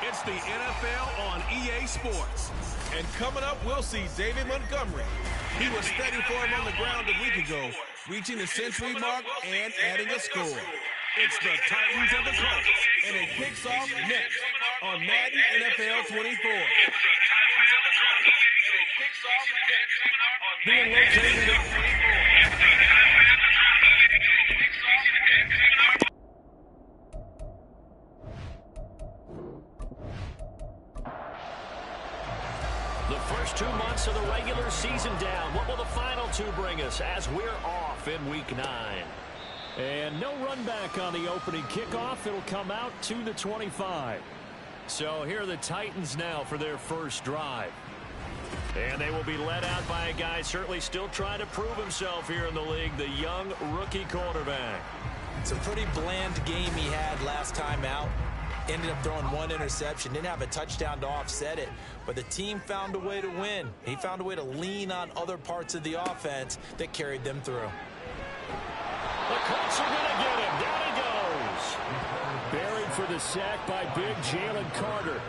It's the NFL on EA Sports. And coming up, we'll see David Montgomery. He was steady for him on the ground a week ago, reaching the century mark and adding a score. It's the Titans and the Colts, and it kicks off next on Madden NFL 24. Being located at 24. The first 2 months of the regular season down. What will the final 2 bring us as we're off in Week 9? And no run back on the opening kickoff. It'll come out to the 25. So here are the Titans now for their first drive. And they will be led out by a guy certainly still trying to prove himself here in the league, the young rookie quarterback. It's a pretty bland game he had last time out. Ended up throwing 1 interception. Didn't have a touchdown to offset it. But the team found a way to win. He found a way to lean on other parts of the offense that carried them through. The Colts are going to get him. Down he goes. Buried for the sack by big Jalen Carter.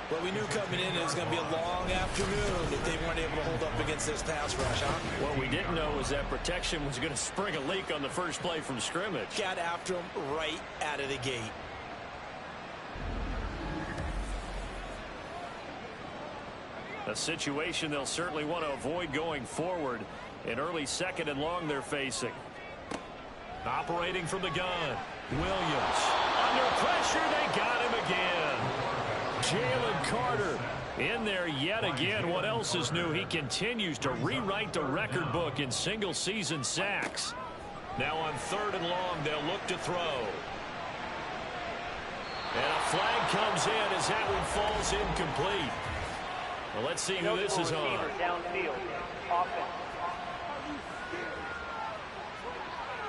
Well, we knew coming in it was going to be a long afternoon if they weren't able to hold up against this pass rush, huh? What we didn't know was that protection was going to spring a leak on the first play from scrimmage. Got after him right out of the gate. A situation they'll certainly want to avoid going forward. An early 2nd and long they're facing. Operating from the gun, Williams. Under pressure, they got him again. Jalen Carter in there yet again. What else is new? He continues to rewrite the record book in single-season sacks. Now on 3rd and long, they'll look to throw. And a flag comes in as that one falls incomplete. Well, let's see who this is on.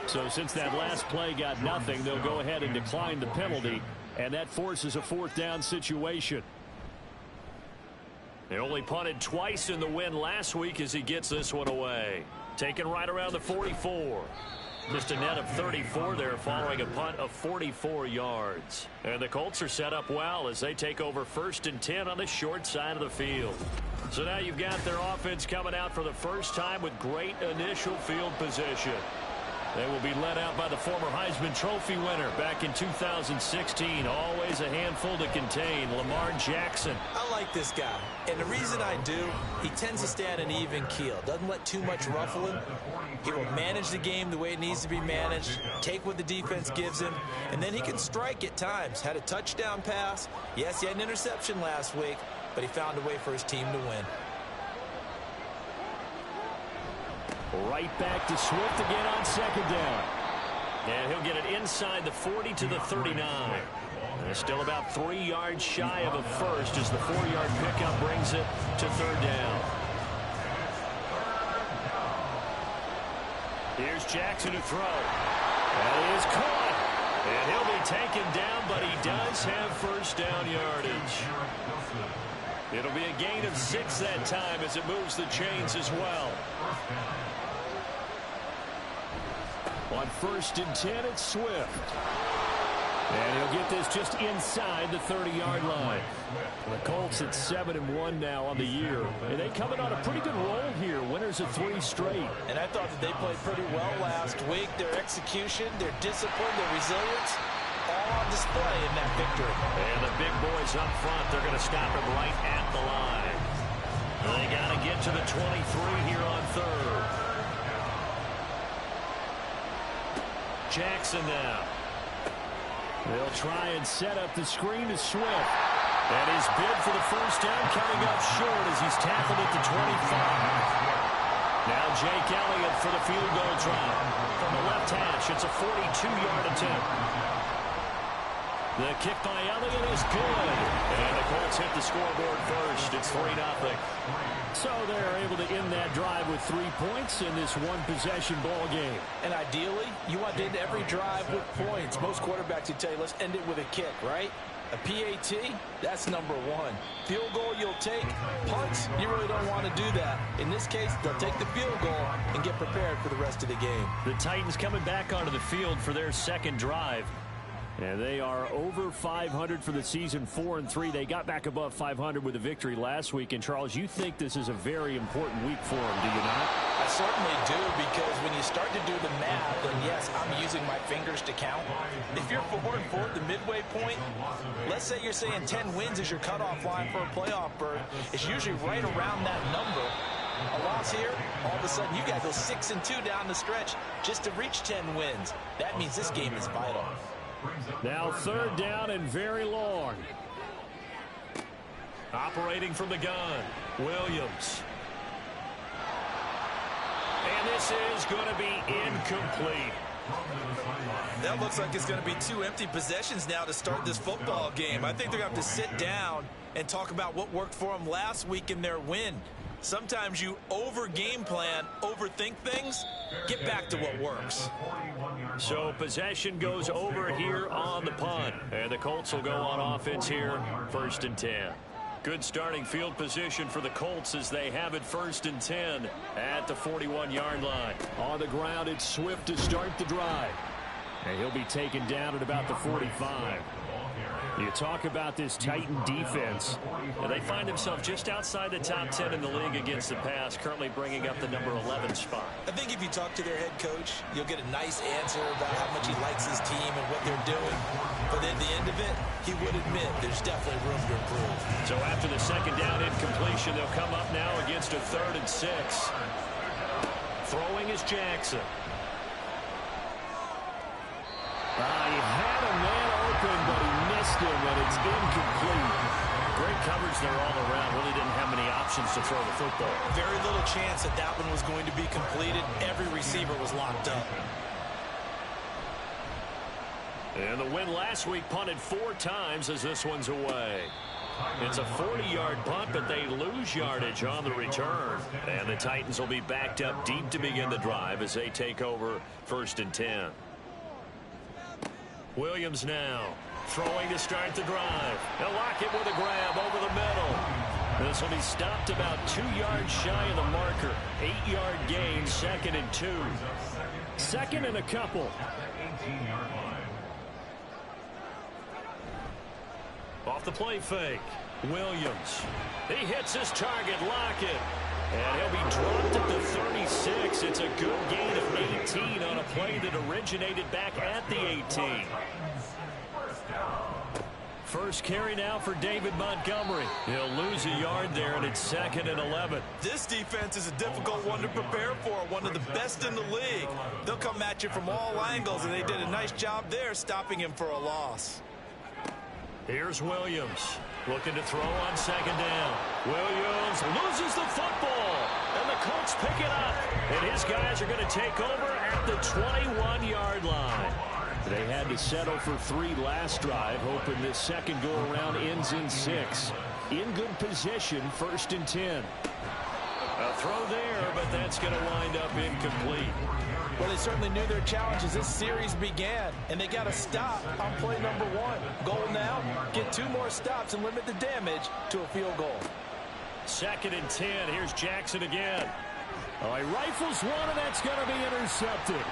So since that last play got nothing, they'll go ahead and decline the penalty, and that forces a 4th down situation. They only punted twice in the win last week as he gets this one away. Taken right around the 44. Just a net of 34 there following a punt of 44 yards. And the Colts are set up well as they take over 1st and 10 on the short side of the field. So now you've got their offense coming out for the first time with great initial field position. They will be led out by the former Heisman Trophy winner back in 2016. Always a handful to contain, Lamar Jackson. I like this guy, and the reason I do, he tends to stay on an even keel. Doesn't let too much ruffle him. He will manage the game the way it needs to be managed, take what the defense gives him, and then he can strike at times. Had a touchdown pass. Yes, he had an interception last week, but he found a way for his team to win. Right back to Swift again on 2nd down. And he'll get it inside the 40 to the 39. And still about 3 yards shy of a first as the 4-yard pickup brings it to 3rd down. Here's Jackson to throw. That is caught. And he'll be taken down, but he does have 1st down yardage. It'll be a gain of 6 that time as it moves the chains as well. On 1st and 10, it's Swift. And he'll get this just inside the 30-yard line. The Colts at 7-1 now on the year. And they coming on a pretty good roll here. Winners of 3 straight. And I thought that they played pretty well last week. Their execution, their discipline, their resilience, all on display in that victory. And the big boys up front, they're going to stop him right at the line. They got to get to the 23 here on 3rd. Jackson now. They'll try and set up the screen to Swift. And his bid for the first down coming up short as he's tackled at the 25. Now Jake Elliott for the field goal try. From the left hash, it's a 42-yard attempt. The kick by Elliott is good. And the Colts hit the scoreboard first. It's 3-0. So they're able to end that drive with 3 points in this one-possession ball game. And ideally, you want to end every drive with points. Most quarterbacks would tell you, let's end it with a kick, right? A PAT, that's number 1. Field goal you'll take. Punts, you really don't want to do that. In this case, they'll take the field goal and get prepared for the rest of the game. The Titans coming back onto the field for their second drive. And they are over 500 for the season, 4-3. They got back above 500 with a victory last week. And, Charles, you think this is a very important week for them, do you not? I certainly do, because when you start to do the math, and yes, I'm using my fingers to count. If you're 4-4 at the midway point, let's say you're saying 10 wins is your cutoff line for a playoff berth. It's usually right around that number. A loss here, all of a sudden you got to go 6-2 down the stretch just to reach 10 wins. That means this game is vital. Now 3rd down and very long. Operating from the gun, Williams. And this is going to be incomplete. That looks like it's going to be 2 empty possessions now to start this football game. I think they're going to have to sit down and talk about what worked for them last week in their win. Sometimes you over-game plan, overthink things. Get back to what works. So possession goes over here on the punt. And the Colts will go on offense here, 1st and 10. Good starting field position for the Colts as they have it 1st and 10 at the 41-yard line. On the ground, it's Swift to start the drive. And he'll be taken down at about the 45. You talk about this Titan defense. And they find themselves just outside the top 10 in the league against the pass, currently bringing up the number 11 spot. I think if you talk to their head coach, you'll get a nice answer about how much he likes his team and what they're doing. But at the end of it, he would admit there's definitely room to improve. So after the 2nd down incompletion, they'll come up now against a 3rd and 6. Throwing is Jackson. He had a man open, but he missed him, and it's incomplete. Great coverage there all around. Really didn't have many options to throw the football. Very little chance that that one was going to be completed. Every receiver was locked up. And the win last week punted 4 times as this one's away. It's a 40-yard punt, but they lose yardage on the return. And the Titans will be backed up deep to begin the drive as they take over 1st and 10. Williams now throwing to start the drive. They'll lock it with a grab over the middle. This will be stopped about 2 yards shy of the marker. 8-yard gain, 2nd and 2. 2nd and a couple. Off the play fake, Williams. He hits his target, Lockett. And he'll be dropped at the 36. It's a good gain of 18 on a play that originated back at the 18. First carry now for David Montgomery. He'll lose a yard there, and it's 2nd and 11. This defense is a difficult one to prepare for, one of the best in the league. They'll come at you from all angles, and they did a nice job there stopping him for a loss. Here's Williams looking to throw on 2nd down. Williams loses the football, and the Colts pick it up. And his guys are going to take over at the 21-yard line. They had to settle for 3 last drive, hoping this second go-around ends in 6. In good position, 1st and 10. A throw there, but that's going to wind up incomplete. Well, they certainly knew their challenge as this series began, and they got to stop on play number 1. Goal now, get 2 more stops and limit the damage to a field goal. 2nd and 10. Here's Jackson again. Oh, he rifles one, and that's going to be intercepted.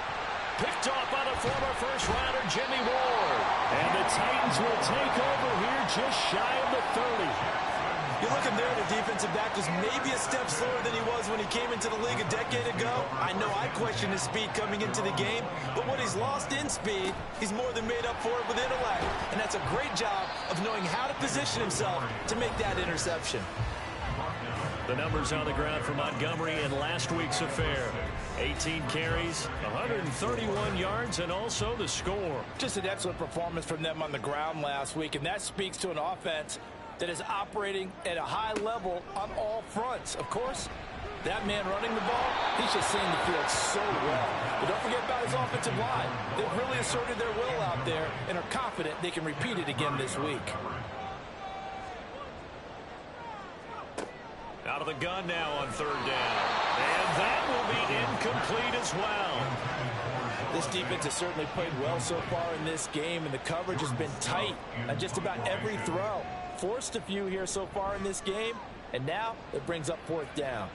picked off by the former first-rounder Jimmy Ward. And the Titans will take over here just shy of the 30. You look at there, the defensive back was maybe a step slower than he was when he came into the league a decade ago. I know I questioned his speed coming into the game, but what he's lost in speed, he's more than made up for it with intellect. And that's a great job of knowing how to position himself to make that interception. The numbers on the ground for Montgomery in last week's affair. 18 carries, 131 yards, and also the score. Just an excellent performance from them on the ground last week, and that speaks to an offense that is operating at a high level on all fronts. Of course, that man running the ball, he's just seeing the field so well. But don't forget about his offensive line. They've really asserted their will out there and are confident they can repeat it again this week. Out of the gun now on third down. And that will be incomplete as well. This defense has certainly played well so far in this game, and the coverage has been tight on just about every throw. Forced a few here so far in this game, and now it brings up fourth down.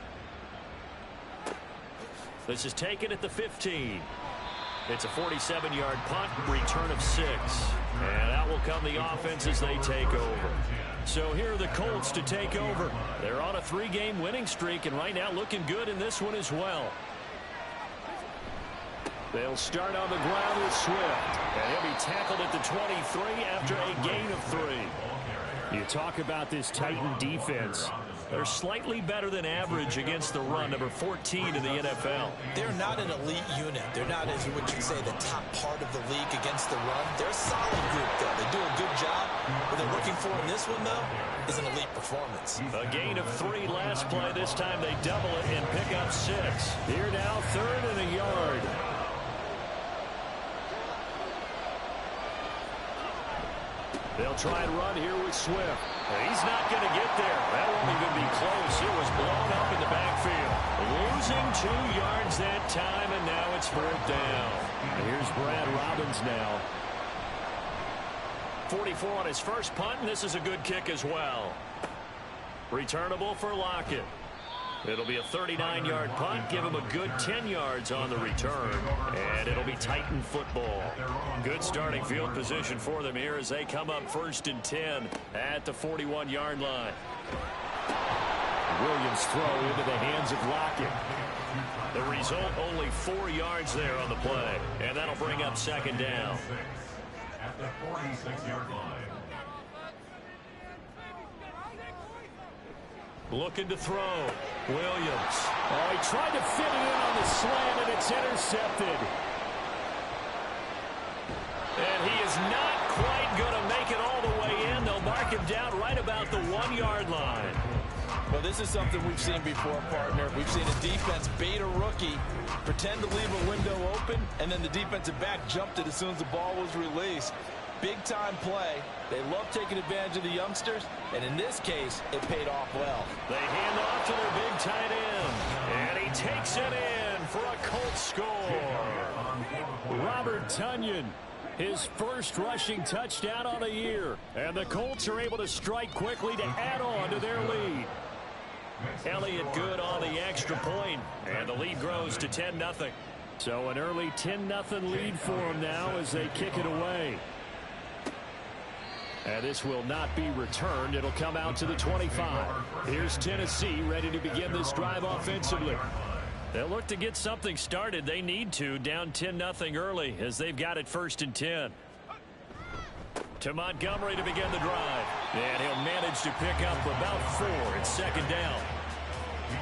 This is taken at the 15. It's a 47-yard punt, return of 6. And out will come the offense as they take over. So here are the Colts to take over. They're on a 3-game winning streak, and right now looking good in this one as well. They'll start on the ground with Swift. And he'll be tackled at the 23 after a gain of 3. You talk about this Titan defense. They're slightly better than average against the run, number 14 in the NFL. They're not an elite unit. They're not, as you would say, the top part of the league against the run. They're a solid group, though. They do a good job. What they're looking for in this one, though, is an elite performance. A gain of 3 last play. This time they double it and pick up 6. Here now, 3rd and a yard. They'll try and run here with Swift. He's not going to get there. That won't even be close. It was blown up in the backfield. Losing 2 yards that time, and now it's 4th down. Here's Brad Robbins now. 44 on his first punt, and this is a good kick as well. Returnable for Lockett. It'll be a 39-yard punt. Give him a good 10 yards on the return. And it'll be Titan football. Good starting field position for them here as they come up 1st and 10 at the 41-yard line. Williams throw into the hands of Lockett. The result, only 4 yards there on the play. And that'll bring up 2nd down. At the 46-yard line. Looking to throw. Williams. Oh, he tried to fit it in on the slant, and it's intercepted. And he is not quite going to make it all the way in. They'll mark him down right about the 1-yard line. Well, this is something we've seen before, partner. We've seen a defense bait a rookie, pretend to leave a window open, and then the defensive back jumped it as soon as the ball was released. Big-time play. They love taking advantage of the youngsters, and in this case, it paid off well. They hand off to their big tight end, and he takes it in for a Colts score. Robert Tonyan, his first rushing touchdown on the year. And the Colts are able to strike quickly to add on to their lead. Elliott good on the extra point, and the lead grows to 10-0. So an early 10-0 lead for them now as they kick it away. And this will not be returned. It'll come out to the 25. Here's Tennessee ready to begin this drive offensively. They'll look to get something started. They need to, down 10-0 early as they've got it 1st and 10. To Montgomery to begin the drive. And he'll manage to pick up about 4 at 2nd down.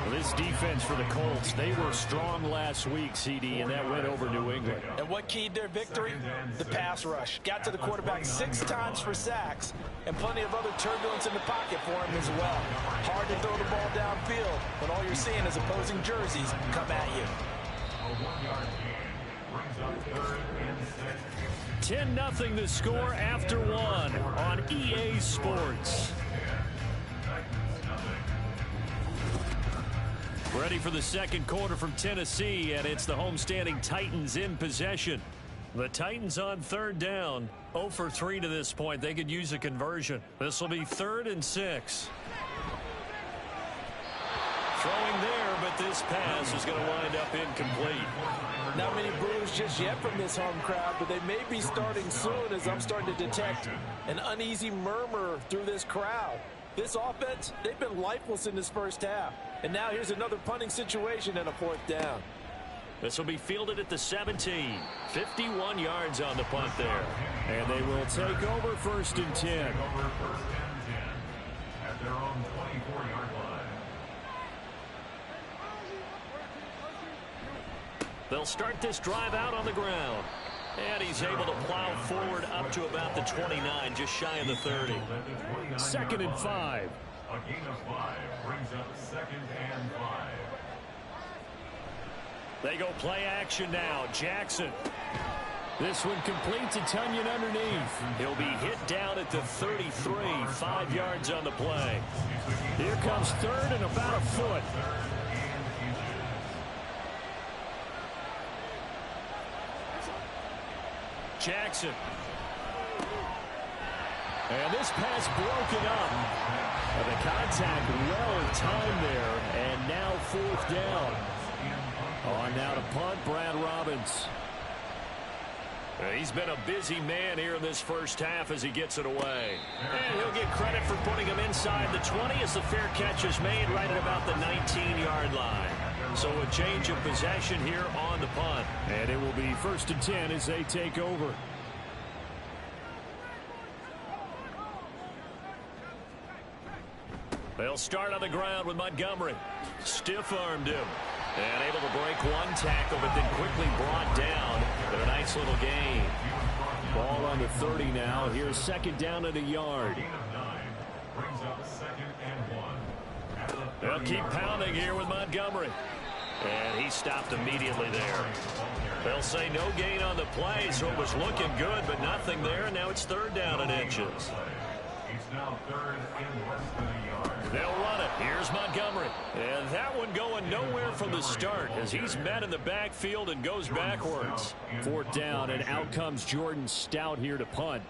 Well, this defense for the Colts, they were strong last week, CD, and that went over New England. And what keyed their victory? The pass rush. Got to the quarterback 6 times for sacks, and plenty of other turbulence in the pocket for him as well. Hard to throw the ball downfield when all you're seeing is opposing jerseys come at you. 10-0 the score after 1 on EA Sports. Ready for the 2nd quarter from Tennessee, and it's the homestanding Titans in possession. The Titans on 3rd down, 0 for 3 to this point. They could use a conversion. This will be 3rd and 6. throwing there, but this pass is going to wind up incomplete. Not many boos just yet from this home crowd, but they may be starting soon as I'm starting to detect an uneasy murmur through this crowd. This offense, they've been lifeless in this first half. And now here's another punting situation and a 4th down. This will be fielded at the 17. 51 yards on the punt there. And they will take over 1st and 10. Over 1st and 10 at their own 24-yard line. They'll start this drive out on the ground. And he's able to plow forward up to about the 29, just shy of the 30. 2nd and 5. A gain of 5 brings up 2nd and 5. They go play action now. Jackson. This one complete to Tonyan underneath. He'll be hit down at the 33, 5 yards on the play. Here comes 3rd and about a foot. Jackson. And this pass broken up. And the contact well timed there. And now 4th down. On now to punt, Brad Robbins. He's been a busy man here in this first half as he gets it away. And he'll get credit for putting him inside the 20 as the fair catch is made right at about the 19-yard line. So a change of possession here on the punt. And it will be 1st and 10 as they take over. They'll start on the ground with Montgomery. Stiff-armed him. And able to break one tackle, but then quickly brought down. But a nice little gain. Ball on the 30 now. Here's 2nd down at a yard. Brings up 2nd and 1. They'll keep pounding here with Montgomery. And he stopped immediately there. They'll say no gain on the play, so it was looking good, but nothing there. And now it's 3rd down and inches. It's now 3rd and less than a yard. They'll run it. Here's Montgomery. And that one going nowhere from the start as he's met in the backfield and goes backwards. 4th down, and out comes Jordan Stout here to punt.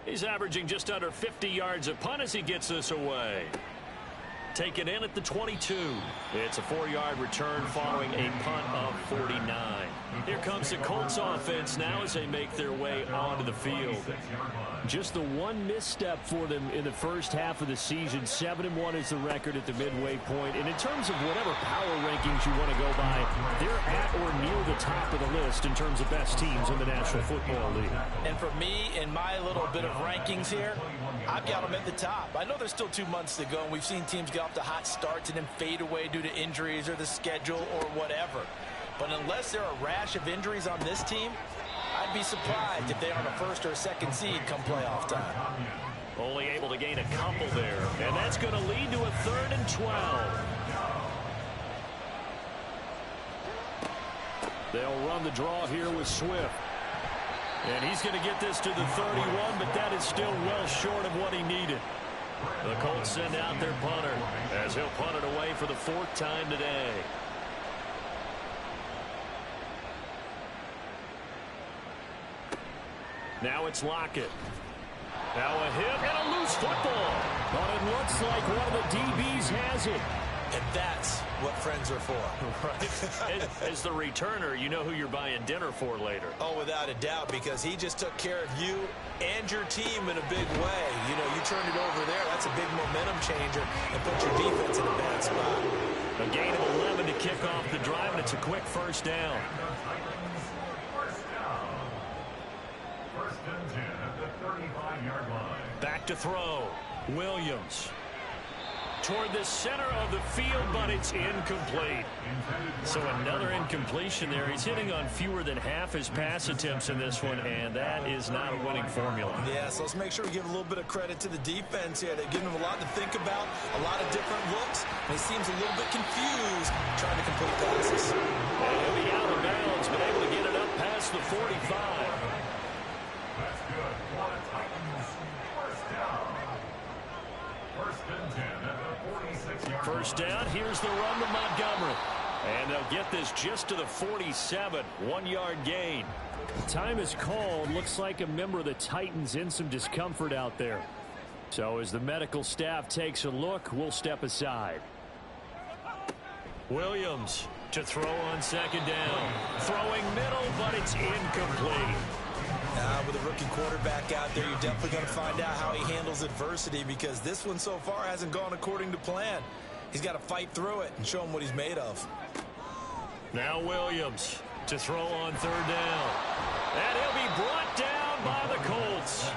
He's averaging just under 50 yards a punt as he gets this away. Taken in at the 22. It's a 4-yard return following a punt of 49. Here comes the Colts offense now as they make their way onto the field. Just the one misstep for them in the first half of the season. 7-1 is the record at the midway point. And in terms of whatever power rankings you want to go by, they're at or near the top of the list in terms of best teams in the National Football League. And for me, in my little bit of rankings here, I've got them at the top. I know there's still 2 months to go, and we've seen teams get off to hot starts and then fade away due to injuries or the schedule or whatever. But unless there are a rash of injuries on this team, I'd be surprised if they aren't a 1st or a 2nd seed come playoff time. Only able to gain a couple there, and that's going to lead to a 3rd and 12. They'll run the draw here with Swift. And he's going to get this to the 31, but that is still well short of what he needed. The Colts send out their punter as he'll punt it away for the 4th time today. Now it's Lockett. Now a hit and a loose football. But it looks like one of the DBs has it. And that's what friends are for. Right. As the returner, you know who you're buying dinner for later. Oh, without a doubt, because he just took care of you and your team in a big way. You know, you turned it over there. That's a big momentum changer and put your defense in a bad spot. A gain of 11 to kick off the drive, and it's a quick 1st down. First and 10 at the 35-yard line. Back to throw. Williams. Toward the center of the field, but it's incomplete. So another incompletion there. He's hitting on fewer than half his pass attempts in this one, and that is not a winning formula. Yeah, so let's make sure we give a little bit of credit to the defense here. They've given him a lot to think about, a lot of different looks, and he seems a little bit confused trying to complete passes. And he'll be out of bounds, but able to get it up past the 45. That's good. Florida Titans. First down. First and 10 at the 46-yard line. First down, here's the run to Montgomery. And they'll get this just to the 47, 1-yard gain. Time is called. Looks like a member of the Titans in some discomfort out there. So as the medical staff takes a look, we'll step aside. Williams to throw on second down. Throwing middle, but it's incomplete. With a rookie quarterback out there, you're definitely going to find out how he handles adversity, because this one so far hasn't gone according to plan. He's got to fight through it and show him what he's made of. Now Williams to throw on third down. And he'll be brought down by the Colts.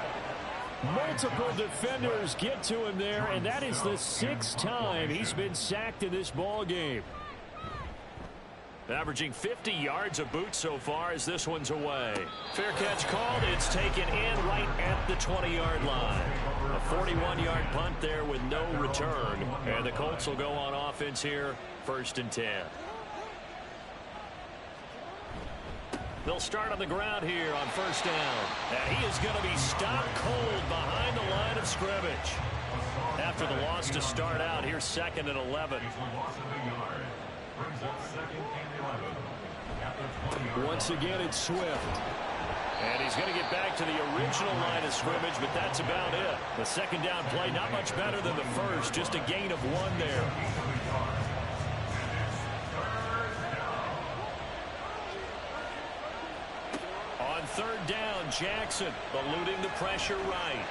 Multiple defenders get to him there, and that is the 6th time he's been sacked in this ball game. Averaging 50 yards a boot so far as this one's away. Fair catch called. It's taken in right at the 20-yard line. A 41-yard punt there with no return. And the Colts will go on offense here, 1st and 10. They'll start on the ground here on 1st down. And he is going to be stopped cold behind the line of scrimmage. After the loss to start out, here's 2nd and 11. Once again, it's Swift. And he's going to get back to the original line of scrimmage, but that's about it. The 2nd down play, not much better than the first, just a gain of 1 there. On 3rd down, Jackson eluding the pressure right.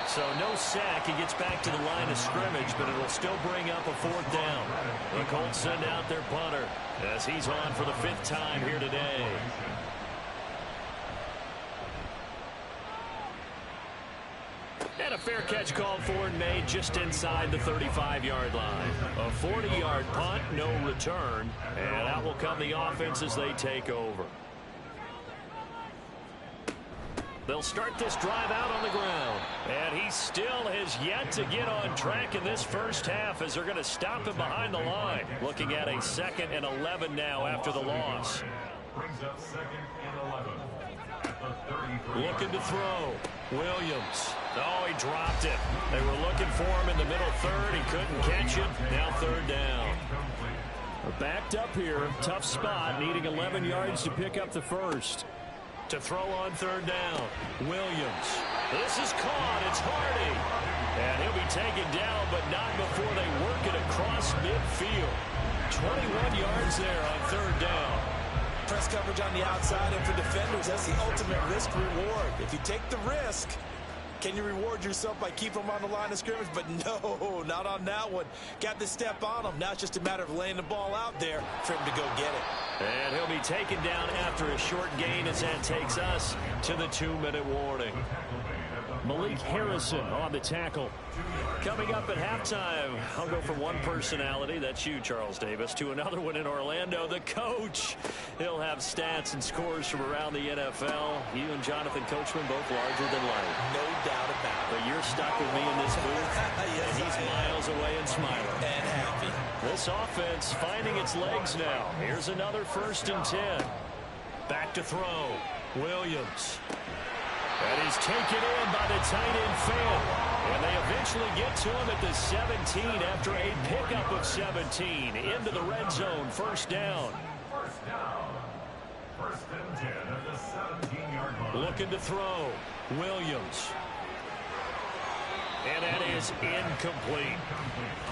So no sack. He gets back to the line of scrimmage, but it'll still bring up a 4th down. The Colts send out their punter as he's on for the 5th time here today. And a fair catch called for and made just inside the 35-yard line. A 40-yard punt, no return, and out will come the offense as they take over. They'll start this drive out on the ground. And he still has yet to get on track in this first half as they're going to stop him behind the line. Looking at a 2nd and 11 now after the loss. Brings up 2nd and 11 at the 33. Looking to throw. Williams. Oh, he dropped it. They were looking for him in the middle 3rd. He couldn't catch it. Now 3rd down. Backed up here. Tough spot. Needing 11 yards to pick up the first. To throw on 3rd down. Williams. This is caught. It's Hardy. And he'll be taken down, but not before they work it across midfield. 21 yards there on 3rd down. Press coverage on the outside, and for defenders, that's the ultimate risk reward. If you take the risk, can you reward yourself by keeping them on the line of scrimmage? But no, not on that one. Got to step on them. Now it's just a matter of laying the ball out there for him to go get it. And he'll be taken down after a short gain as that takes us to the 2-minute warning. Malik Harrison on the tackle. Coming up at halftime, I'll go from one personality, that's you, Charles Davis, to another one in Orlando, the coach. He'll have stats and scores from around the NFL. You and Jonathan Coachman both larger than life. No doubt about it. But you're stuck with me in this booth, Yes, and he's miles away and smiling. And happy. This offense finding its legs now. Here's another 1st and 10. Back to throw. Williams. And he's taken in by the tight end Fant. And they eventually get to him at the 17 after a pickup of 17. Into the red zone, 1st down. 1st down. 1st and 10 at the 17-yard line. Looking to throw. Williams. And that is incomplete.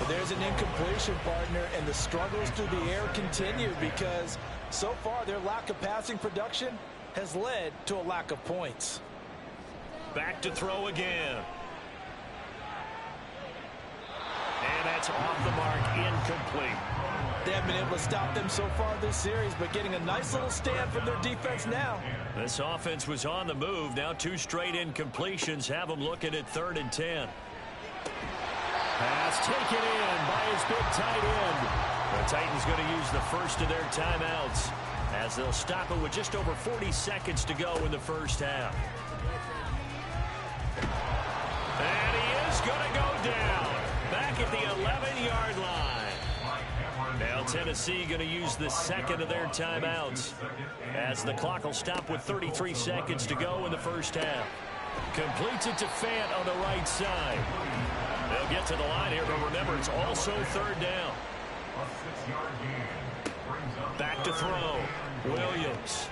But there's an incompletion, partner, and the struggles through the air continue because so far their lack of passing production has led to a lack of points. Back to throw again. And that's off the mark, incomplete. They haven't been able to stop them so far this series, but getting a nice little stand from their defense now. This offense was on the move. Now 2 straight incompletions have them looking at 3rd and 10. Pass taken in by his big tight end. The Titans going to use the first of their timeouts as they'll stop it with just over 40 seconds to go in the first half. And he is going to go down back at the 11-yard line. Now Tennessee going to use the 2nd of their timeouts as the clock will stop with 33 seconds to go in the first half. Completes it to Fant on the right side. They'll get to the line here, but remember, it's also 3rd down. Back to throw. Williams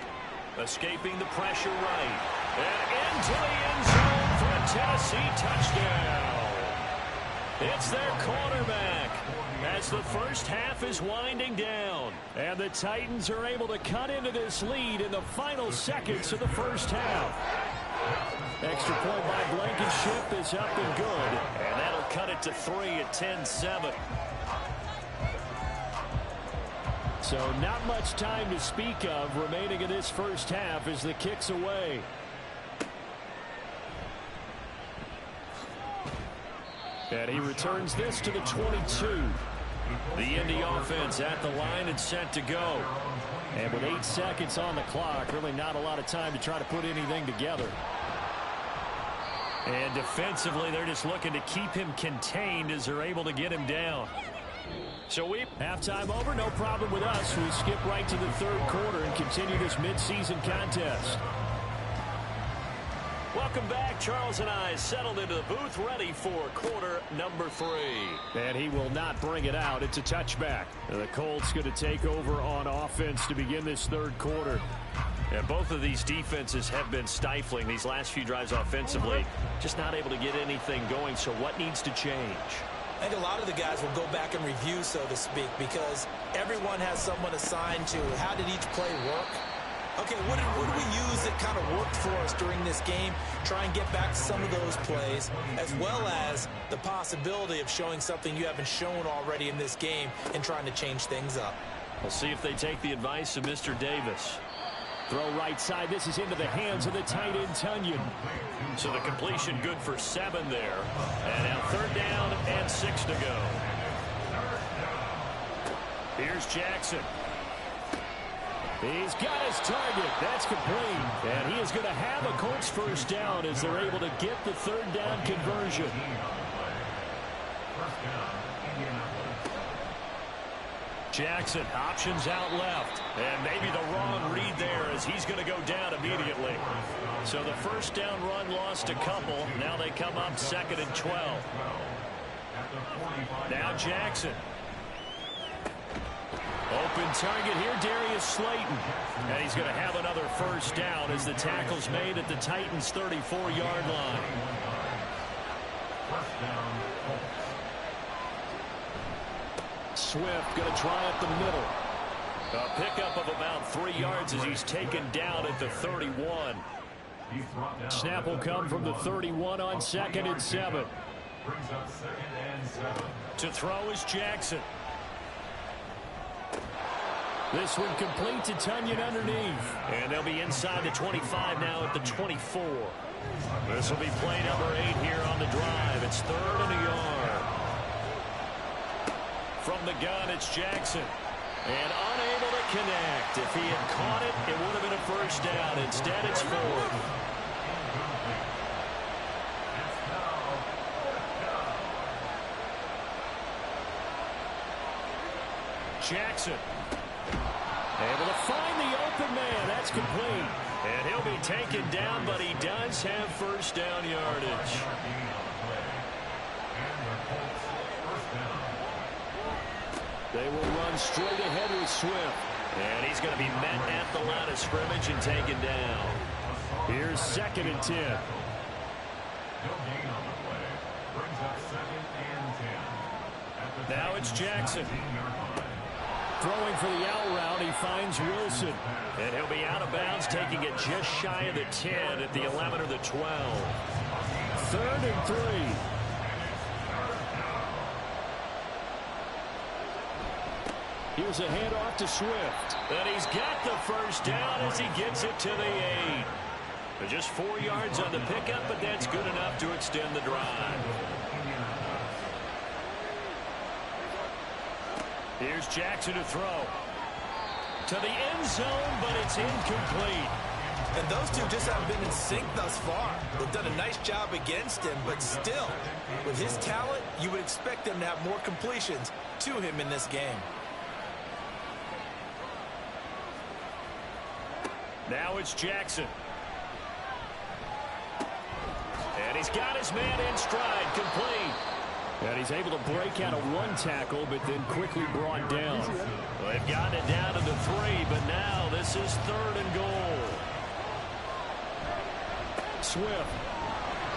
escaping the pressure right. And into the end zone for a Tennessee touchdown. It's their quarterback as the first half is winding down. And the Titans are able to cut into this lead in the final seconds of the first half. Extra point by Blankenship is up and good. And that'll cut it to 3 at 10-7. So not much time to speak of remaining in this first half as the kick's away. And he returns this to the 22. The Indy offense at the line and set to go. And with 8 seconds on the clock, really not a lot of time to try to put anything together. And defensively, they're just looking to keep him contained as they're able to get him down. So halftime over, no problem with us. We skip right to the third quarter and continue this midseason contest. Welcome back. Charles and I settled into the booth, ready for quarter number 3. And he will not bring it out. It's a touchback. And the Colts going to take over on offense to begin this third quarter. And both of these defenses have been stifling these last few drives offensively. Just not able to get anything going. So what needs to change? I think a lot of the guys will go back and review, so to speak, because everyone has someone assigned to how did each play work. Okay, what did we use that kind of worked for us during this game? Try and get back to some of those plays, as well as the possibility of showing something you haven't shown already in this game and trying to change things up. We'll see if they take the advice of Mr. Davis. Throw right side. This is into the hands of the tight end, Tonyan. So the completion good for 7 there. And now 3rd down and 6 to go. Here's Jackson. He's got his target. That's complete. And he is going to have a Colts first down as they're able to get the 3rd down conversion. Jackson options out left. And maybe the wrong read there as he's going to go down immediately. So the first down run lost a couple. Now they come up 2nd and 12. Now Jackson. Open target here, Darius Slayton. And he's going to have another first down as the tackle's made at the Titans' 34-yard line. Swift going to try up the middle. A pickup of about 3 yards as he's taken down at the 31. Snap will come from the 31 on 2nd and 7. To throw is Jackson. This one complete to Tonyan underneath. And they'll be inside the 25 now at the 24. This will be play number 8 here on the drive. It's 3rd and a yard. From the gun, it's Jackson. And unable to connect. If he had caught it, it would have been a first down. Instead, it's 4th. Jackson. Able to find the open man. That's complete. And he'll be taken down, but he does have first down yardage. They will run straight ahead with Swift. And he's going to be met at the line of scrimmage and taken down. Here's 2nd and 10. Now it's Jackson. Throwing for the out route, he finds Wilson. And he'll be out of bounds, taking it just shy of the 10 at the 11 or the 12. 3rd and 3. Here's a handoff to Swift. And he's got the first down as he gets it to the 8. Just 4 yards on the pickup, but that's good enough to extend the drive. Here's Jackson to throw. To the end zone, but it's incomplete. And those two just haven't been in sync thus far. They've done a nice job against him, but still, with his talent, you would expect them to have more completions to him in this game. Now it's Jackson. And he's got his man in stride, complete. And he's able to break out of one tackle, but then quickly brought down. Well, they've gotten it down to the 3, but now this is 3rd and goal. Swift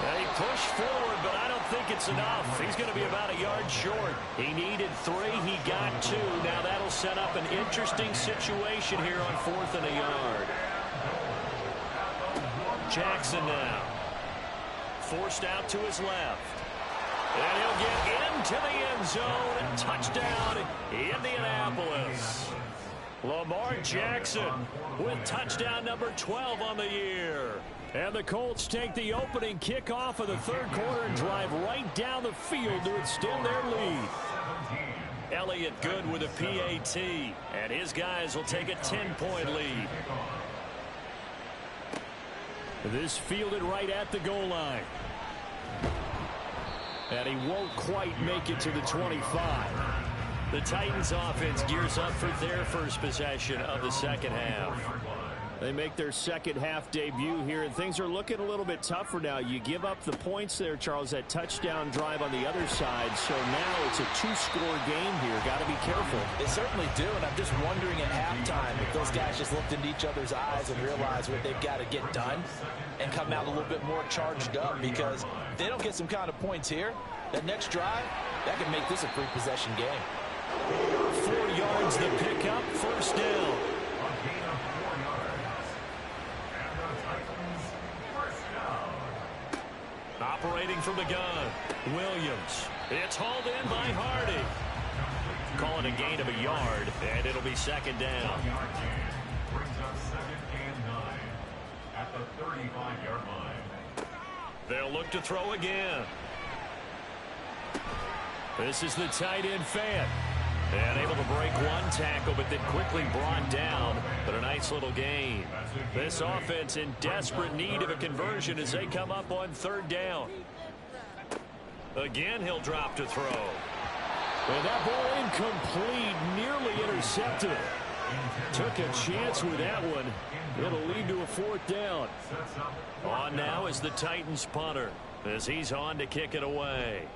They push forward, but I don't think it's enough. He's going to be about a yard short. He needed 3. He got 2. Now that'll set up an interesting situation here on 4th and a yard. Jackson now. Forced out to his left. And he'll get into the end zone. Touchdown, Indianapolis. Lamar Jackson with touchdown number 12 on the year. And the Colts take the opening kickoff of the third quarter and drive right down the field to extend their lead. Elliott Good with a PAT, and his guys will take a 10-point lead. This fielded right at the goal line. And he won't quite make it to the 25. The Titans offense gears up for their first possession of the second half. They make their second half debut here, and things are looking a little bit tougher now. You give up the points there, Charles, that touchdown drive on the other side. So now it's a 2-score game here. Got to be careful. They certainly do, and I'm just wondering at halftime if those guys just looked into each other's eyes and realized what they've got to get done and come out a little bit more charged up, because if they don't get some kind of points here, that next drive, that can make this a 3-possession game. 4 yards the pickup, first down. Operating from the gun, Williams. It's hauled in by Hardy. Call it a gain of a yard, and it'll be second down. Brings up 2nd and 9 at the 35-yard line. They'll look to throw again. This is the tight end Fant. And able to break one tackle, but then quickly brought down. But a nice little gain. This offense in desperate need of a conversion as they come up on third down. Again, he'll drop to throw. And that ball incomplete, nearly intercepted. Took a chance with that one. It'll lead to a 4th down. On now is the Titans punter as he's on to kick it away.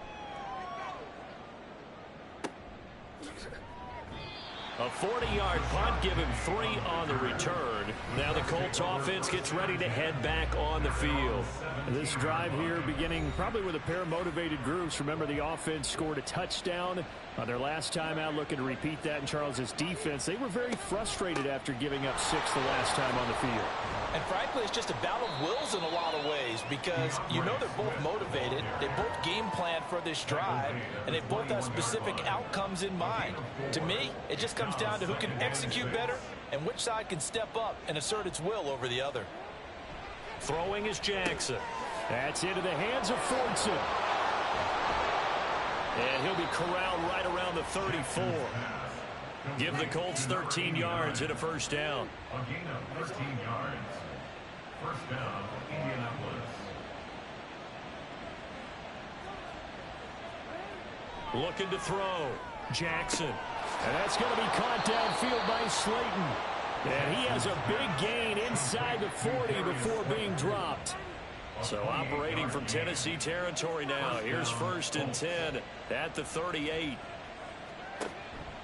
A 40-yard punt, give him 3 on the return. Now the Colts offense gets ready to head back on the field. This drive here beginning probably with a pair of motivated groups. Remember, the offense scored a touchdown on their last time out, looking to repeat that in Charles's defense. They were very frustrated after giving up 6 the last time on the field. And frankly, it's just a battle of wills in a lot of ways, because you know they're both motivated. They both game plan for this drive, and they both have specific outcomes in mind. To me, it just comes down to who can execute better and which side can step up and assert its will over the other. Throwing is Jackson. That's into the hands of Fortson. And he'll be corralled right around the 34. Give the Colts 13 yards and a first down. A gain of 13 yards. First down, Indianapolis. Looking to throw. Jackson. And that's going to be caught downfield by Slayton. And he has a big gain inside the 40 before being dropped. So operating from Tennessee territory now. Here's 1st and 10 at the 38.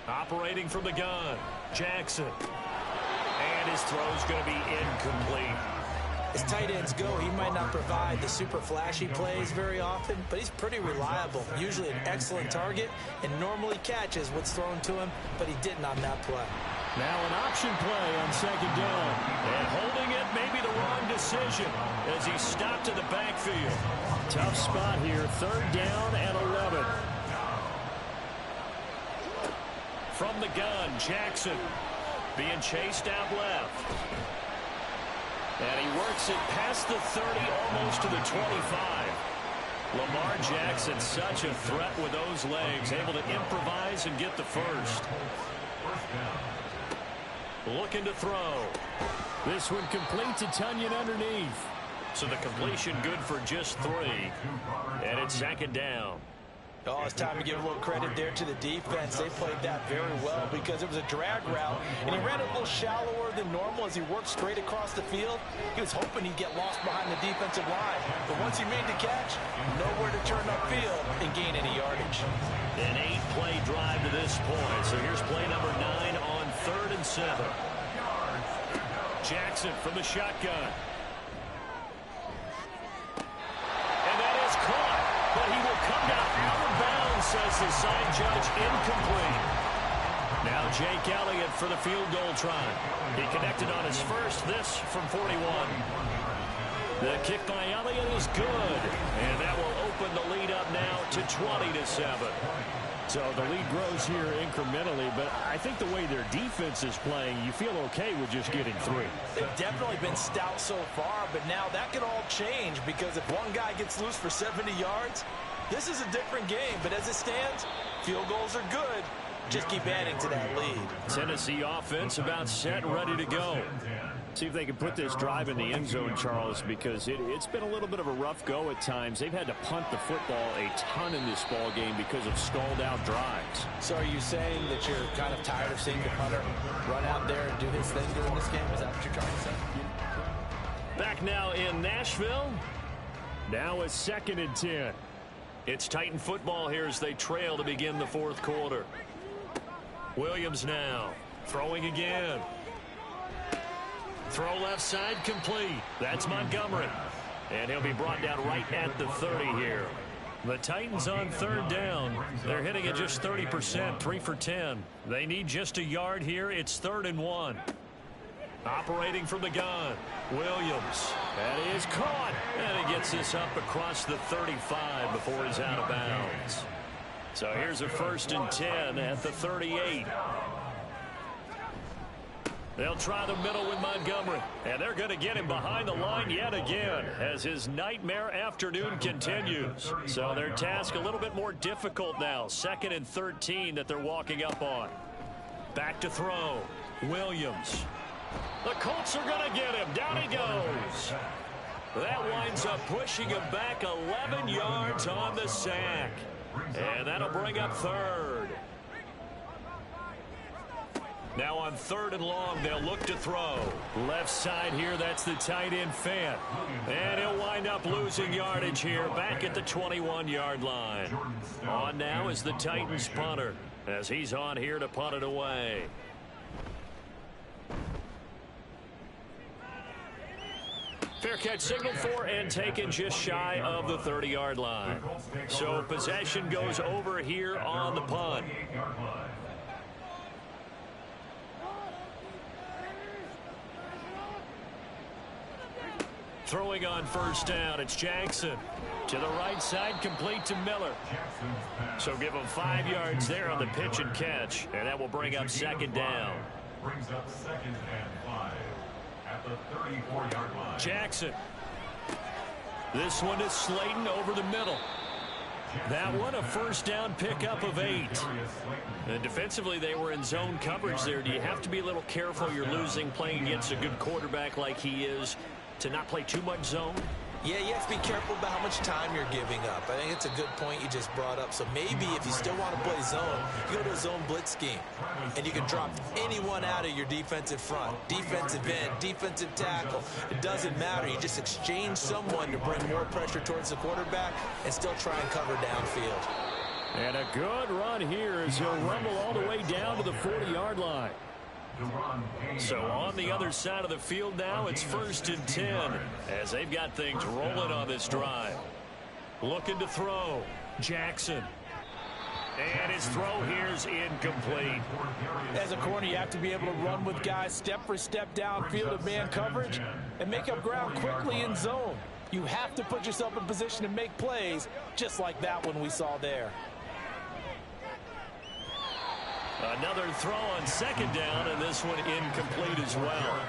Operating from the gun, Jackson. And his throw's going to be incomplete. As tight ends go, he might not provide the super flashy plays very often, but he's pretty reliable, usually an excellent target, and normally catches what's thrown to him, but he didn't on that play. Now an option play on second down. And holding it may be the wrong decision as he stopped in the backfield. Tough spot here, 3rd down and 11. From the gun, Jackson being chased out left. And he works it past the 30, almost to the 25. Lamar Jackson, such a threat with those legs, able to improvise and get the first. Looking to throw. This one complete to Tunyon underneath. So the completion good for just 3. And it's second down. Oh, it's time to give a little credit there to the defense. They played that very well because it was a drag route, and he ran a little shallower than normal as he worked straight across the field. He was hoping he'd get lost behind the defensive line, but once he made the catch, nowhere to turn upfield and gain any yardage. An 8-play drive to this point. So here's play number 9 on 3rd and 7. Jackson from the shotgun. And but he will come down out of bounds, says the side judge, incomplete. Now Jake Elliott for the field goal try. He connected on his first, this from 41. The kick by Elliott is good, and that will open the lead up now to 20-7. So the lead grows here incrementally, but I think the way their defense is playing, you feel okay with just getting 3. They've definitely been stout so far, but now that could all change because if one guy gets loose for 70 yards, this is a different game. But as it stands, field goals are good. Just keep adding to that lead. Tennessee offense about set, ready to go. See if they can put this drive in the end zone, Charles, because it's been a little bit of a rough go at times. They've had to punt the football a ton in this ball game because of stalled out drives. So are you saying that you're kind of tired of seeing the punter run out there and do his thing during this game? Is that what you're trying to say? Back now in Nashville. Now it's 2nd and 10. It's Titan football here as they trail to begin the fourth quarter. Williams now throwing again. Throw left side complete. That's Montgomery. And he'll be brought down right at the 30 here. The Titans on 3rd down. They're hitting at just 30%, 3 for 10. They need just a yard here. It's 3rd and 1. Operating from the gun. Williams. That is caught. And he gets this up across the 35 before he's out of bounds. So here's a 1st and 10 at the 38. They'll try the middle with Montgomery. And they're going to get him behind the line yet again as his nightmare afternoon continues. So their task a little bit more difficult now. 2nd and 13 that they're walking up on. Back to throw. Williams. The Colts are going to get him. Down he goes. That winds up pushing him back 11 yards on the sack. And that'll bring up 3rd. Now on 3rd and long, they'll look to throw. Left side here, that's the tight end Fant. And he'll wind up losing yardage here back at the 21-yard line. On now is the Titans punter as he's on here to punt it away. Fair catch signaled for and taken just shy of the 30-yard line. So possession goes over here on the punt. Throwing on 1st down, it's Jackson. To the right side, complete to Miller. So give him 5 yards there on the pitch and catch, and that will bring up 2nd down. Brings up 2nd and 5 at the 34-yard line. Jackson. This one is Slayton over the middle. That one a 1st down pickup of 8. And defensively, they were in zone coverage there. Do you have to be a little careful? You're losing playing against a good quarterback like he is to not play too much zone? Yeah, you have to be careful about how much time you're giving up. I think it's a good point you just brought up. So maybe if you still want to play zone, you go to a zone blitz scheme. And you can drop anyone out of your defensive front. Defensive end, defensive tackle. It doesn't matter. You just exchange someone to bring more pressure towards the quarterback and still try and cover downfield. And a good run here as he'll rumble all the way down to the 40-yard line. So on the other side of the field now, it's 1st and 10 as they've got things rolling on this drive. Looking to throw. Jackson. And his throw here's incomplete. As a corner, you have to be able to run with guys step for step downfield of man coverage and make up ground quickly in zone. You have to put yourself in position to make plays just like that one we saw there. Another throw on 2nd down, and this one incomplete as well.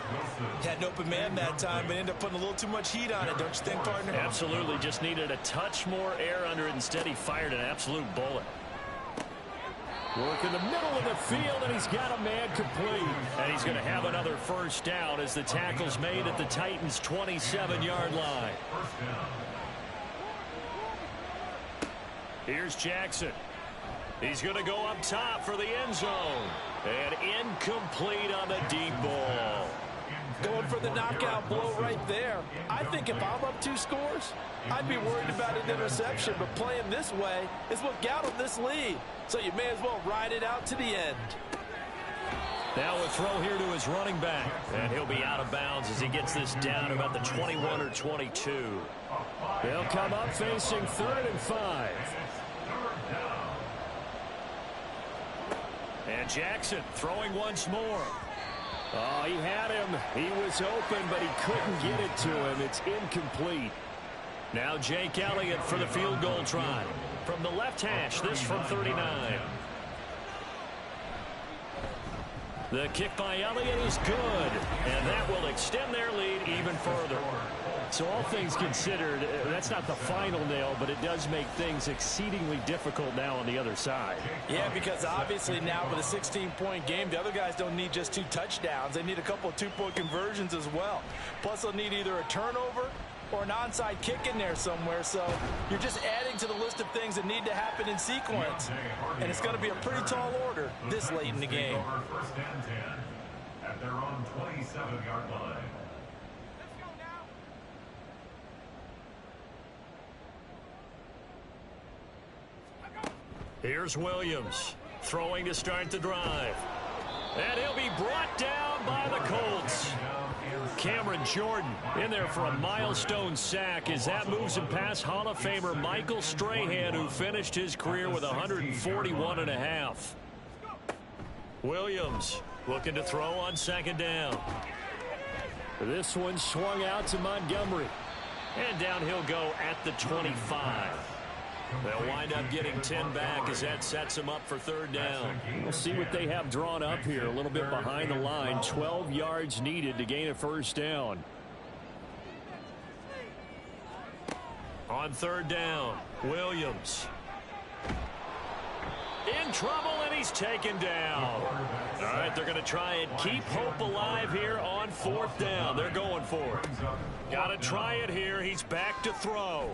Had an open man that time, but ended up putting a little too much heat on it, don't you think, partner? Absolutely. Just needed a touch more air under it. Instead, he fired an absolute bullet. Work in the middle of the field, and he's got a man complete. And he's going to have another 1st down as the tackle's made at the Titans' 27-yard line. Here's Jackson. He's going to go up top for the end zone. And incomplete on the deep ball. Going for the knockout blow right there. I think if I'm up 2 scores, I'd be worried about an interception. But playing this way is what got him this lead. So you may as well ride it out to the end. Now a throw here to his running back. And he'll be out of bounds as he gets this down about the 21 or 22. They'll come up facing 3rd and 5. And Jackson throwing once more. Oh, he had him. He was open, but he couldn't get it to him. It's incomplete. Now Jake Elliott for the field goal try. From the left hash, this from 39. The kick by Elliott is good, and that will extend their lead even further. So all things considered, that's not the final nail, but it does make things exceedingly difficult now on the other side. Yeah, because obviously now with a 16-point game, the other guys don't need just 2 touchdowns. They need a couple of 2-point conversions as well. Plus, they'll need either a turnover or an onside kick in there somewhere. So you're just adding to the list of things that need to happen in sequence. And it's going to be a pretty tall order this late in the game. First and 10 at their own 27-yard line. Here's Williams throwing to start the drive. And he'll be brought down by the Colts. Cameron Jordan in there for a milestone sack as that moves him past Hall of Famer Michael Strahan, who finished his career with 141.5. Williams looking to throw on 2nd down. This one swung out to Montgomery. And down he'll go at the 25. They'll wind up getting 10 back as that sets them up for 3rd down. We'll see what they have drawn up here. A little bit behind the line. 12 yards needed to gain a 1st down. On 3rd down, Williams. In trouble, and he's taken down. All right, they're going to try and keep hope alive here on 4th down. They're going for it. Got to try it here. He's back to throw.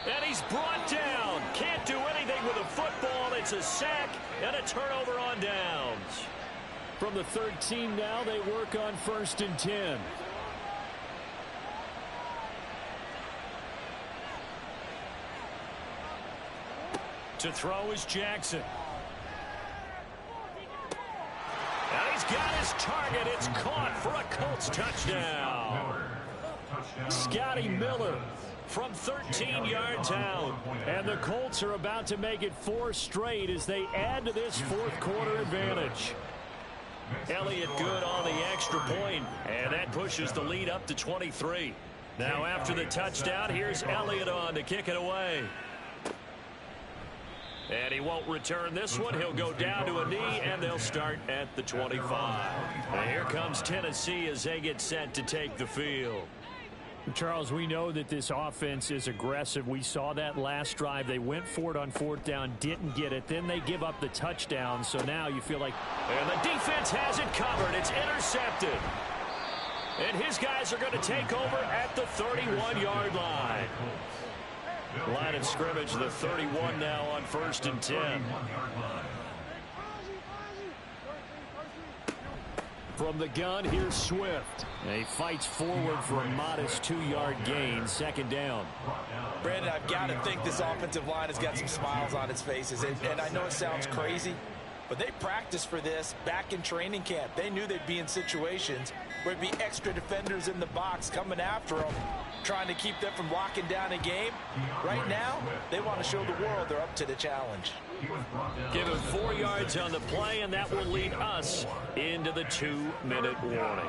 And he's brought down. Can't do anything with a football. It's a sack and a turnover on downs. From the 13 now, they work on 1st and 10. To throw is Jackson. And he's got his target. It's caught for a Colts touchdown. Scotty Miller from 13 yards out. And the Colts are about to make it 4 straight as they add to this 4th quarter advantage. Elliott good on the extra point, and that pushes the lead up to 23. Now after the touchdown, here's Elliott on to kick it away. And he won't return this one. He'll go down to a knee, and they'll start at the 25. And here comes Tennessee as they get set to take the field. Charles, we know that this offense is aggressive. We saw that last drive. They went for it on 4th down, didn't get it. Then they give up the touchdown. So now you feel like... And the defense has it covered. It's intercepted. And his guys are going to take over at the 31-yard line. Line of scrimmage, the 31 now on 1st and 10. From the gun, here's Swift. And he fights forward for a modest 2-yard gain, 2nd down. Brandon, I've got to think this offensive line has got some smiles on its faces. And I know it sounds crazy, but they practiced for this back in training camp. They knew they'd be in situations where it'd be extra defenders in the box coming after them, trying to keep them from locking down a game. Right now, they want to show the world they're up to the challenge. Give him 4 yards on the play, and that will lead us into the 2-minute warning.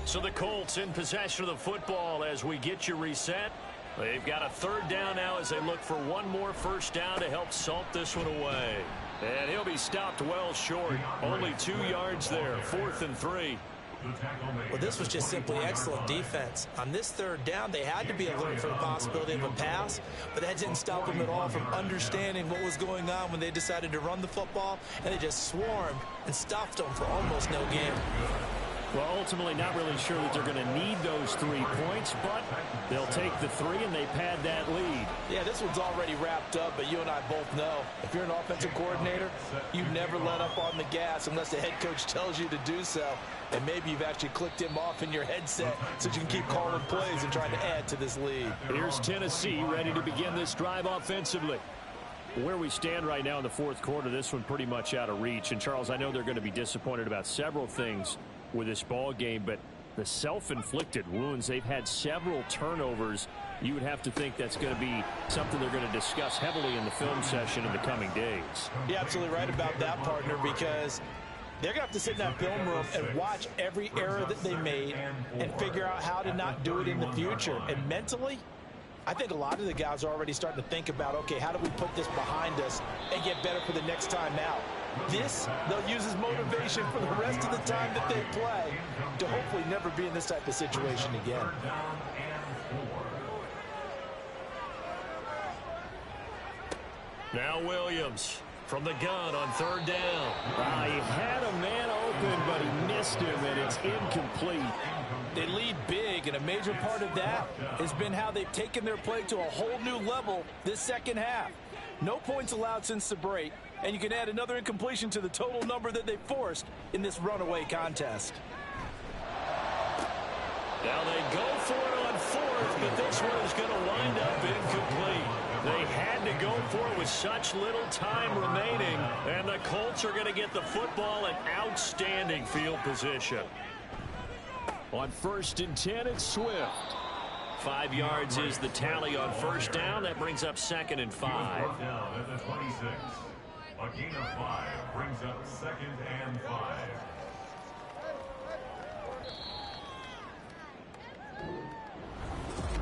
So the Colts in possession of the football as we get you reset. They've got a 3rd down now as they look for one more 1st down to help salt this one away. And he'll be stopped well short. Only 2 yards there. 4th and 3. Well, this was just simply excellent defense. On this 3rd down, they had to be alert for the possibility of a pass, but that didn't stop them at all from understanding what was going on when they decided to run the football, and they just swarmed and stuffed them for almost no gain. Well, ultimately not really sure that they're going to need those 3 points, but they'll take the 3 and they pad that lead. Yeah, this one's already wrapped up, but you and I both know if you're an offensive coordinator, you never let up on the gas unless the head coach tells you to do so. And maybe you've actually clicked him off in your headset so you can keep calling plays and trying to add to this lead. Here's Tennessee ready to begin this drive offensively. Where we stand right now in the fourth quarter, this one pretty much out of reach. And, Charles, I know they're going to be disappointed about several things with this ball game, but the self-inflicted wounds, they've had several turnovers. You would have to think that's going to be something they're going to discuss heavily in the film session in the coming days. You're absolutely right about that, partner, because they're going to have to sit in that film room and watch every error that they made and figure out how to not do it in the future. And mentally, I think a lot of the guys are already starting to think about, okay, how do we put this behind us and get better for the next time out? This, they'll use as motivation for the rest of the time that they play to hopefully never be in this type of situation again. Now Williams from the gun on third down. He had a man open, but he missed him, and it's incomplete. They lead big, and a major part of that has been how they've taken their play to a whole new level this second half. No points allowed since the break, and you can add another incompletion to the total number that they forced in this runaway contest. Now they go for it on fourth, but this one is going to wind up incomplete. They had to go for it with such little time remaining, and the Colts are going to get the football in outstanding field position. On 1st and 10, it's Swift. 5 yards is the tally on first down. That brings up 2nd and 5. Down at the 26. A gain of 5 brings up 2nd and 5.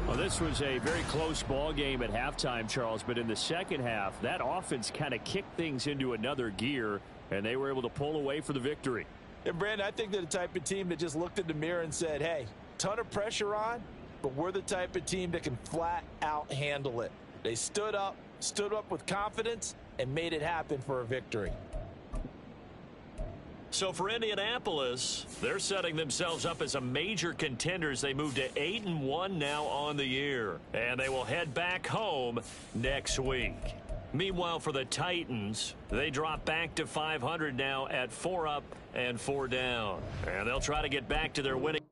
Well, this was a very close ball game at halftime, Charles, but in the second half, that offense kind of kicked things into another gear, and they were able to pull away for the victory. And, Brandon, I think they're the type of team that just looked in the mirror and said, hey, ton of pressure on, but we're the type of team that can flat out handle it. They stood up with confidence, and made it happen for a victory. So for Indianapolis, they're setting themselves up as a major contender as they move to 8-1 now on the year. And they will head back home next week. Meanwhile, for the Titans, they drop back to 500 now at 4 up and 4 down. And they'll try to get back to their winning